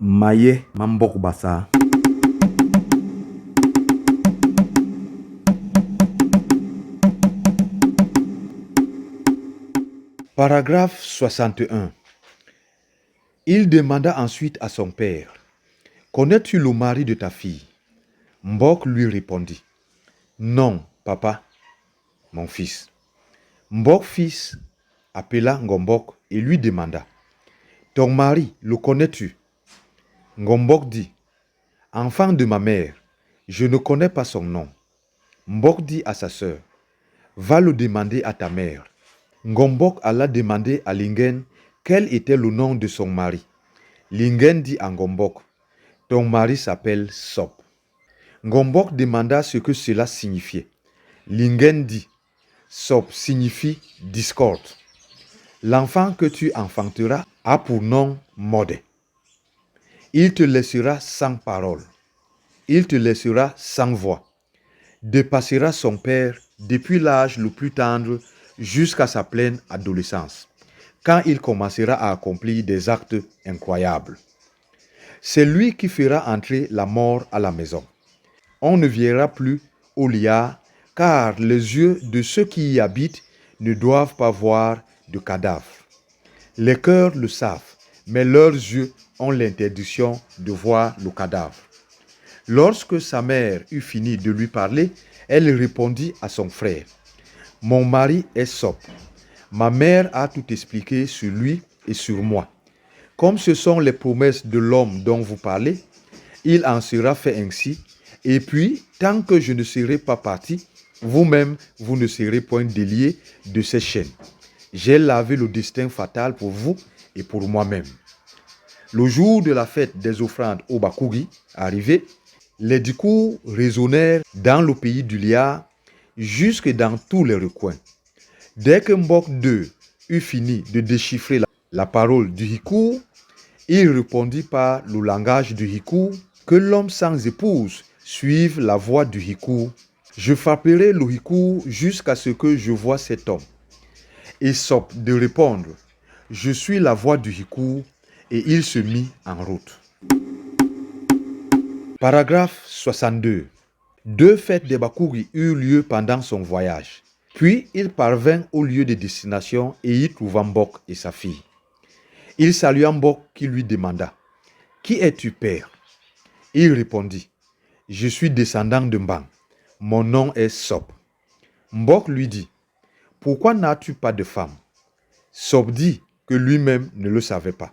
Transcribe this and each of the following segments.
Maye Mambok Bassa. Paragraphe 61. Il demanda ensuite à son père, « Connais-tu le mari de ta fille ?» Mbok lui répondit, « Non, papa, mon fils. » Mbok fils appela Ngombok et lui demanda, « Ton mari, le connais-tu ?» Ngombok dit, « Enfant de ma mère, je ne connais pas son nom. » Mbok dit à sa sœur, « Va le demander à ta mère. » Ngombok alla demander à Lingen quel était le nom de son mari. Lingen dit à Ngombok, « Ton mari s'appelle Sop. » Ngombok demanda ce que cela signifiait. Lingen dit, « Sop signifie discorde. L'enfant que tu enfanteras a pour nom Mode. Il te laissera sans parole. Il te laissera sans voix. Dépassera son père depuis l'âge le plus tendre jusqu'à sa pleine adolescence, quand il commencera à accomplir des actes incroyables. C'est lui qui fera entrer la mort à la maison. On ne verra plus au liard, car les yeux de ceux qui y habitent ne doivent pas voir de cadavres. Les cœurs le savent, mais leurs yeux ont l'interdiction de voir le cadavre. Lorsque sa mère eut fini de lui parler, elle répondit à son frère, « Mon mari est Sop. Ma mère a tout expliqué sur lui et sur moi. Comme ce sont les promesses de l'homme dont vous parlez, il en sera fait ainsi. Et puis, tant que je ne serai pas parti, vous-même, vous ne serez point déliés de ces chaînes. J'ai lavé le destin fatal pour vous et pour moi-même. » Le jour de la fête des offrandes au Bakouri arrivé, les discours résonnèrent dans le pays du liard, jusque dans tous les recoins. Dès que Mbok II eut fini de déchiffrer la parole du Hikou, il répondit par le langage du Hikou, « Que l'homme sans épouse suive la voie du Hikou. Je frapperai le Hikou jusqu'à ce que je voie cet homme. » Et Sop de répondre, « Je suis la voix du Hikou. » Et il se mit en route. Paragraphe 62. Deux fêtes des Bakouri eurent lieu pendant son voyage. Puis il parvint au lieu de destination et y trouva Mbok et sa fille. Il salua Mbok qui lui demanda, « Qui es-tu, père ?» Il répondit, « Je suis descendant de Mbang. Mon nom est Sop. » Mbok lui dit, « Pourquoi n'as-tu pas de femme ?» Sop dit que lui-même ne le savait pas.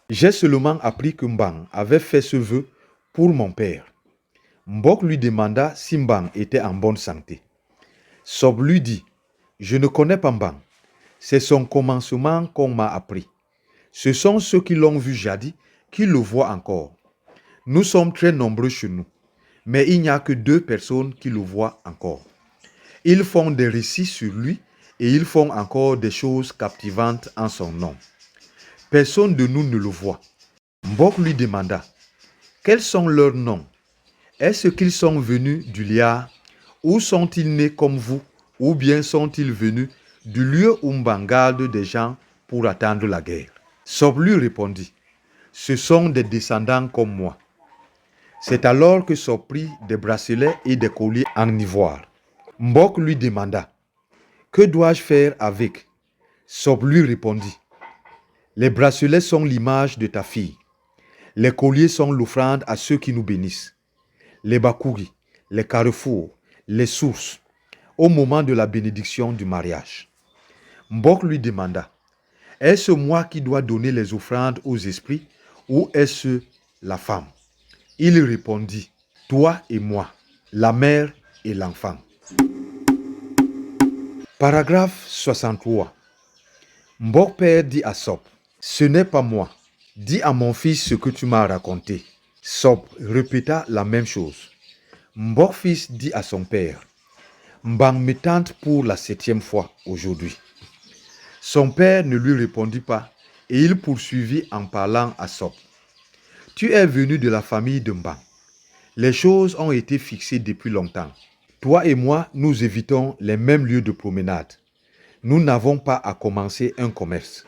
« J'ai seulement appris que Mbang avait fait ce vœu pour mon père. » Mbok lui demanda si Mbang était en bonne santé. Sop lui dit, « Je ne connais pas Mbang. C'est son commencement qu'on m'a appris. Ce sont ceux qui l'ont vu jadis qui le voient encore. Nous sommes très nombreux chez nous, mais il n'y a que 2 personnes qui le voient encore. Ils font des récits sur lui et ils font encore des choses captivantes en son nom. Personne de nous ne le voit. » Mbok lui demanda, « Quels sont leurs noms? Est-ce qu'ils sont venus du liard, ou sont-ils nés comme vous, ou bien sont-ils venus du lieu où Mbang garde des gens pour attendre la guerre? » Sop lui répondit, « Ce sont des descendants comme moi. » C'est alors que Sop prit des bracelets et des colliers en ivoire. Mbok lui demanda, « Que dois-je faire avec ?» Sop lui répondit, « Les bracelets sont l'image de ta fille. Les colliers sont l'offrande à ceux qui nous bénissent. Les Bakouri, les carrefours, les sources, au moment de la bénédiction du mariage. » Mbok lui demanda, « Est-ce moi qui dois donner les offrandes aux esprits ou est-ce la femme? » Il répondit, « Toi et moi, la mère et l'enfant. » Paragraphe 63. Mbok père dit à Sop, « Ce n'est pas moi. Dis à mon fils ce que tu m'as raconté. » Sop répéta la même chose. Mbok fils dit à son père, « Mbang me tente pour la 7e fois aujourd'hui. » Son père ne lui répondit pas et il poursuivit en parlant à Sop. « Tu es venu de la famille de Mbang. Les choses ont été fixées depuis longtemps. Toi et moi, nous évitons les mêmes lieux de promenade. Nous n'avons pas à commencer un commerce.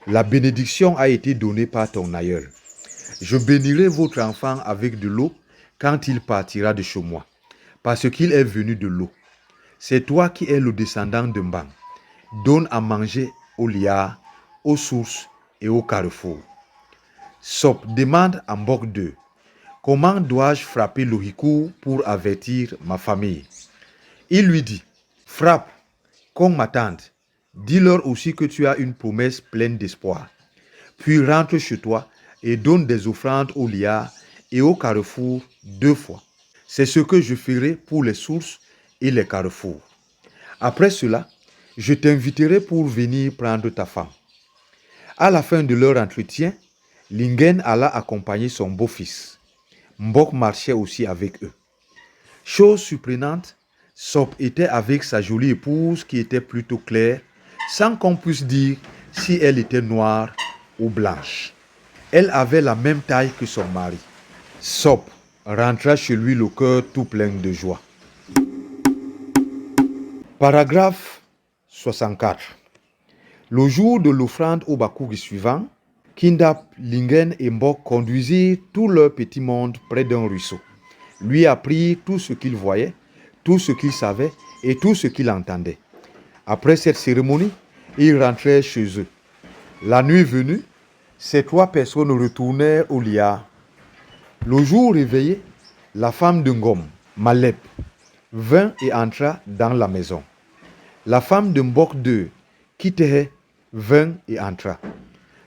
La bénédiction a été donnée par ton aïeul. Je bénirai votre enfant avec de l'eau quand il partira de chez moi, parce qu'il est venu de l'eau. C'est toi qui es le descendant de Mbang. Donne à manger aux liards, aux sources et aux carrefours. Sop demande à Mbok 2. Comment dois-je frapper Lohicou pour avertir ma famille? Il lui dit, frappe, comme ma tante. Dis-leur aussi que tu as une promesse pleine d'espoir. Puis rentre chez toi et donne des offrandes aux liards et aux carrefours 2 fois. C'est ce que je ferai pour les sources et les carrefours. Après cela, je t'inviterai pour venir prendre ta femme. À la fin de leur entretien, Lingen alla accompagner son beau-fils. Mbok marchait aussi avec eux. Chose surprenante, Sop était avec sa jolie épouse qui était plutôt claire, sans qu'on puisse dire si elle était noire ou blanche. Elle avait la même taille que son mari. Sop rentra chez lui le cœur tout plein de joie. Paragraphe 64. Le jour de l'offrande au Bakugi suivant, Kindap, Lingen et Mbok conduisirent tout leur petit monde près d'un ruisseau. Lui apprirent tout ce qu'il voyait, tout ce qu'il savait et tout ce qu'il entendait. Après cette cérémonie, ils rentrèrent chez eux. La nuit venue, ces 3 personnes retournèrent au liard. Le jour réveillé, la femme de Ngom, Malep, vint et entra dans la maison. La femme de Mbok 2, Kitehe, vint et entra.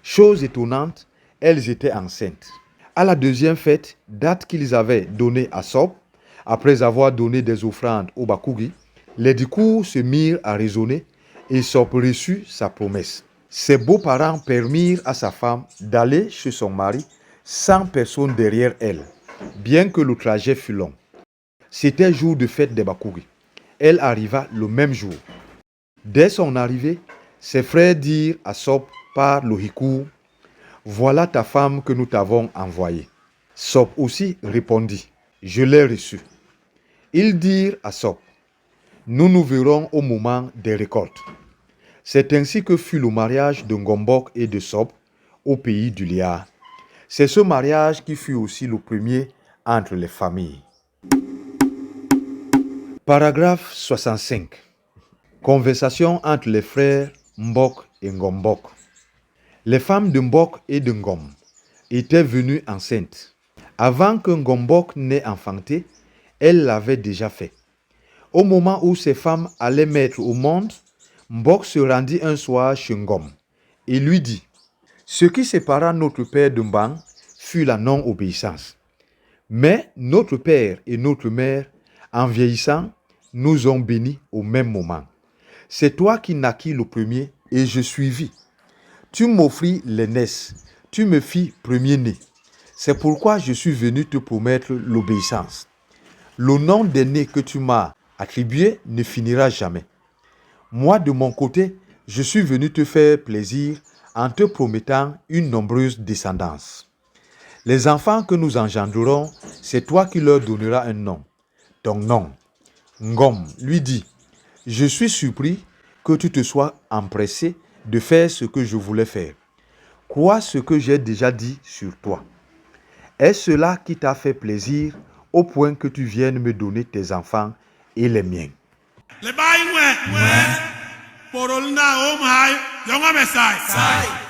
Chose étonnante, elles étaient enceintes. À la deuxième fête, date qu'ils avaient donnée à Sop, après avoir donné des offrandes au Bakugi, les Dikou se mirent à raisonner et Sop reçut sa promesse. Ses beaux-parents permirent à sa femme d'aller chez son mari sans personne derrière elle, bien que le trajet fût long. C'était jour de fête des Bakugi. Elle arriva le même jour. Dès son arrivée, ses frères dirent à Sop par Lohicou, « Voilà ta femme que nous t'avons envoyée. » Sop aussi répondit, « Je l'ai reçue. » Ils dirent à Sop, « Nous nous verrons au moment des récoltes. » C'est ainsi que fut le mariage de Ngombok et de Sop au pays du Liard. C'est ce mariage qui fut aussi le premier entre les familles. Paragraphe 65. Conversation entre les frères Mbok et Ngombok. Les femmes de Mbok et de Ngom étaient venues enceintes. Avant que Ngombok n'ait enfanté, elle l'avait déjà fait. Au moment où ces femmes allaient mettre au monde, Mbok se rendit un soir chez Ngom et lui dit, « Ce qui sépara notre père de Mbang fut la non-obéissance. Mais notre père et notre mère, en vieillissant, nous ont bénis au même moment. C'est toi qui naquis le premier et je suivis. Tu m'offris l'aînesse, tu me fis premier-né. C'est pourquoi je suis venu te promettre l'obéissance. Le nom d'aîné que tu m'as attribué ne finira jamais. Moi, de mon côté, je suis venu te faire plaisir en te promettant une nombreuse descendance. Les enfants que nous engendrerons, c'est toi qui leur donneras un nom. Ton nom. » Ngom lui dit, « Je suis surpris que tu te sois empressé de faire ce que je voulais faire. Crois ce que j'ai déjà dit sur toi. Est-ce cela qui t'a fait plaisir au point que tu viennes me donner tes enfants et les miens? » Le bain, ouais. Pour le na, oh my, young Messiah.